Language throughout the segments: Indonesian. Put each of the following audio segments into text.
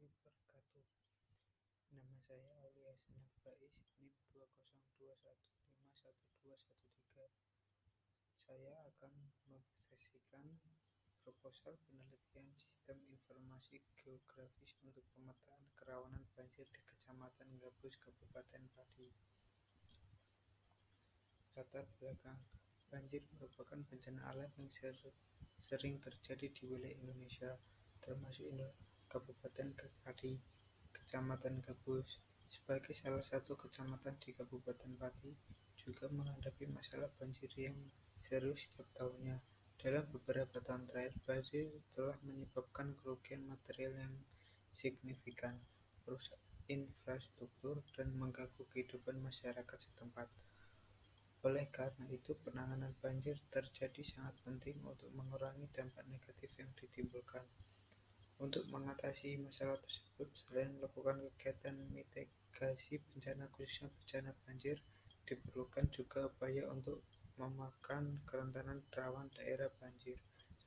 wabarakatuh. Nama saya Aulia Senaf Bais, NIM 202151213. Saya akan mempresentasikan proposal penelitian sistem informasi geografis untuk pemetaan kerawanan banjir di Kecamatan Gabus, Kabupaten Pati. Latar belakang: banjir merupakan bencana alam yang sering terjadi di wilayah Indonesia, termasuk Kabupaten Pati. Kecamatan Gabus, sebagai salah satu kecamatan di Kabupaten Pati, juga menghadapi masalah banjir yang serius setiap tahunnya. Dalam beberapa tahun terakhir, banjir telah menyebabkan kerugian material yang signifikan, merusak infrastruktur, dan mengganggu kehidupan masyarakat setempat. Oleh karena itu, penanganan banjir terjadi sangat penting untuk mengurangi dampak negatif yang ditimbulkan. Untuk mengatasi masalah tersebut, selain melakukan kegiatan mitigasi bencana khususnya bencana banjir, diperlukan juga upaya untuk memetakan kerentanan rawan daerah banjir.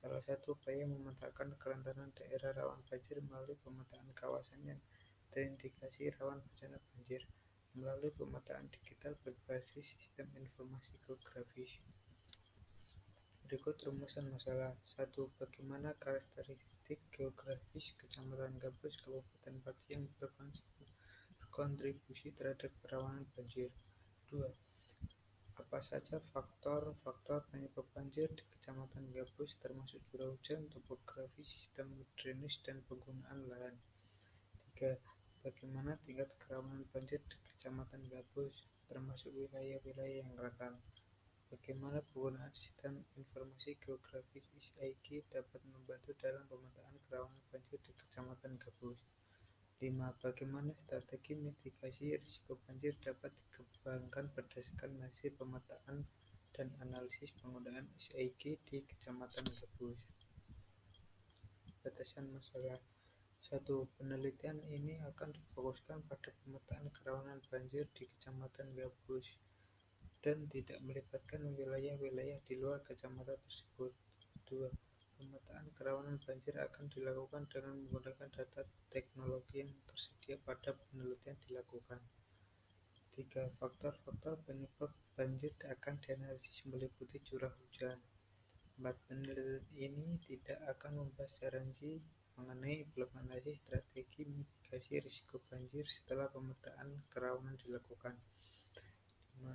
Salah satu upaya memetakan kerentanan daerah rawan banjir melalui pemetaan kawasan yang terindikasi rawan bencana banjir melalui pemetaan digital berbasis sistem informasi geografis. Berikut rumusan masalah. 1. Bagaimana karakteristik geografis Kecamatan Gabus, Kabupaten Pati yang berkontribusi terhadap kerawanan banjir? 2. Apa saja faktor-faktor penyebab banjir di Kecamatan Gabus, termasuk curah hujan, topografi, sistem drainase, dan penggunaan lahan? 3. Bagaimana tingkat kerawanan banjir di Kecamatan Gabus, termasuk wilayah-wilayah yang rentan? Bagaimana penggunaan sistem informasi geografis SIG dapat membantu dalam pemetaan kerawanan banjir di Kecamatan Gabus? 5. Bagaimana strategi mitigasi risiko banjir dapat dikembangkan berdasarkan hasil pemetaan dan analisis penggunaan SIG di Kecamatan Gabus? Batasan masalah. 1. Penelitian ini akan difokuskan pada pemetaan kerawanan banjir di Kecamatan Gabus dan tidak melibatkan wilayah-wilayah di luar kecamatan tersebut. 2. Pemetaan kerawanan banjir akan dilakukan dengan menggunakan data teknologi yang tersedia pada penelitian dilakukan. 3. Faktor-faktor penyebab banjir akan dianalisis meliputi curah hujan. 4. Penelitian ini tidak akan membahas secara rinci mengenai implementasi strategi mitigasi risiko banjir setelah pemetaan kerawanan dilakukan. 5.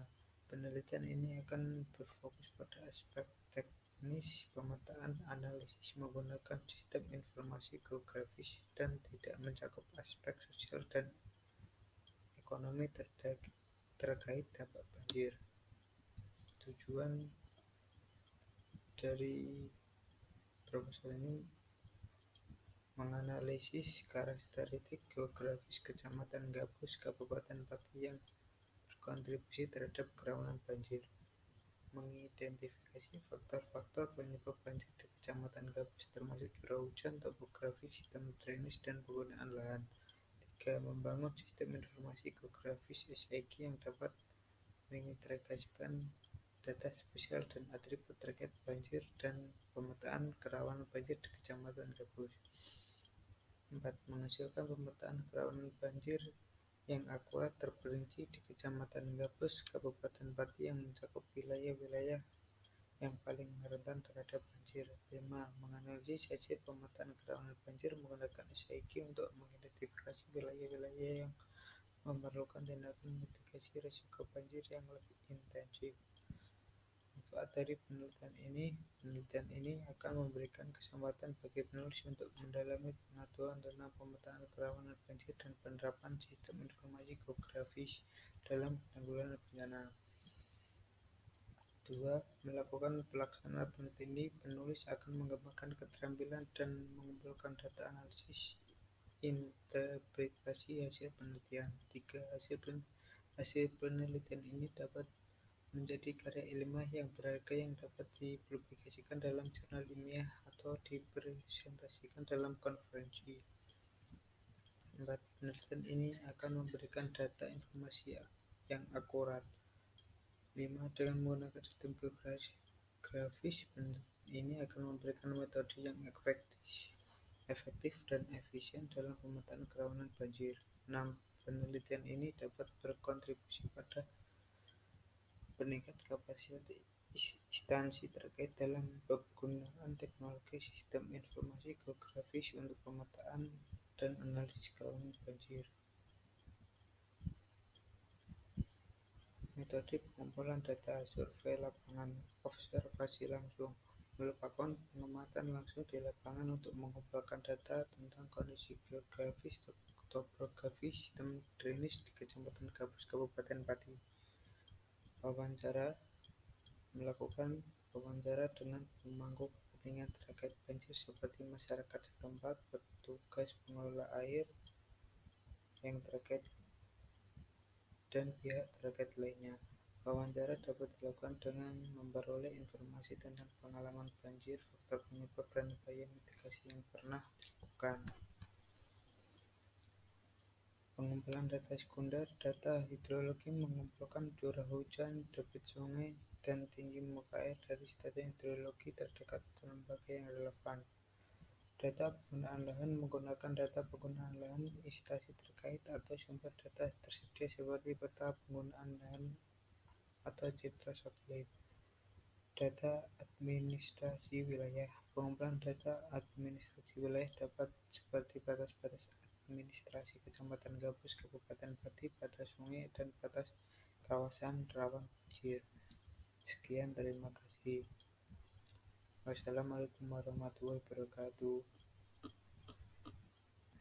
Penelitian ini akan berfokus pada aspek teknis pemetaan analisis menggunakan sistem informasi geografis dan tidak mencakup aspek sosial dan ekonomi terkait dampak banjir. Tujuan dari proposal ini menganalisis karakteristik geografis Kecamatan Gabus, Kabupaten Pati yang berkontribusi terhadap kerawanan banjir, mengidentifikasi faktor-faktor penyebab banjir di Kecamatan Gabus termasuk curah hujan, topografi, sistem drainase, dan penggunaan lahan. 3. Membangun sistem informasi geografis SIG yang dapat mengintegrasikan data spesial dan atribut terkait banjir dan pemetaan kerawanan banjir di Kecamatan Gabus. 4. Menghasilkan pemetaan kerawanan banjir yang akurat terperinci di Kecamatan Gabus, Kabupaten Pati yang mencakup wilayah-wilayah yang paling rentan terhadap banjir. 5. Menganalisis hasil pemetaan kerawanan banjir menggunakan SIG untuk mengidentifikasi wilayah-wilayah yang memerlukan tindakan mitigasi risiko banjir yang lebih intensif. Manfaat dari penelitian ini akan memberikan kesempatan bagi penulis untuk mendalami pengetahuan tentang pemetaan kerawanan banjir dan penerapan sistem informasi geografis dalam penanggulangan bencana. 2. Melakukan pelaksanaan penelitian ini, penulis akan mengembangkan keterampilan dan mengumpulkan data analisis interpretasi hasil penelitian. 3. Hasil penelitian ini dapat menjadi karya ilmiah yang berharga yang dapat dipublikasikan dalam jurnal ilmiah atau dipresentasikan dalam konferensi. 4. Penelitian ini akan memberikan data informasi yang akurat. 5. Dengan menggunakan sistem geografis, penelitian ini akan memberikan metode yang efektif efektif dan efisien dalam pemetaan kerawanan banjir. 6. Penelitian ini dapat berkontribusi pada peningkat kapasitas instansi terkait dalam penggunaan teknologi sistem informasi geografis untuk pemetaan dan analisis kerawanan banjir. Metode pengumpulan data survei lapangan observasi langsung merupakan pengamatan langsung di lapangan untuk mengumpulkan data tentang kondisi geografis, topografi, sistem drainase di Kecamatan Gabus, Kabupaten Pati. Wawancara melakukan wawancara dengan pemangku kepentingan terkait banjir seperti masyarakat setempat, petugas pengelola air yang terkait, dan pihak terkait lainnya. Wawancara dapat dilakukan dengan memperoleh informasi tentang pengalaman banjir, faktor penyebab, dan upaya mitigasi yang pernah dilakukan. Pengumpulan data sekunder. Data hidrologi mengumpulkan curah hujan, debit sungai, dan tinggi muka air dari stasiun hidrologi terdekat dan lembaga yang relevan. Data penggunaan lahan menggunakan data penggunaan lahan instansi terkait atau sumber data tersedia seperti peta penggunaan lahan atau citra satelit. Data administrasi wilayah. Pengumpulan data administrasi wilayah dapat seperti batas-batas administrasi Kecamatan Gabus, Kabupaten Pati, batas sungai, dan batas kawasan rawan banjir. Sekian, terima kasih. Wassalamualaikum warahmatullahi wabarakatuh.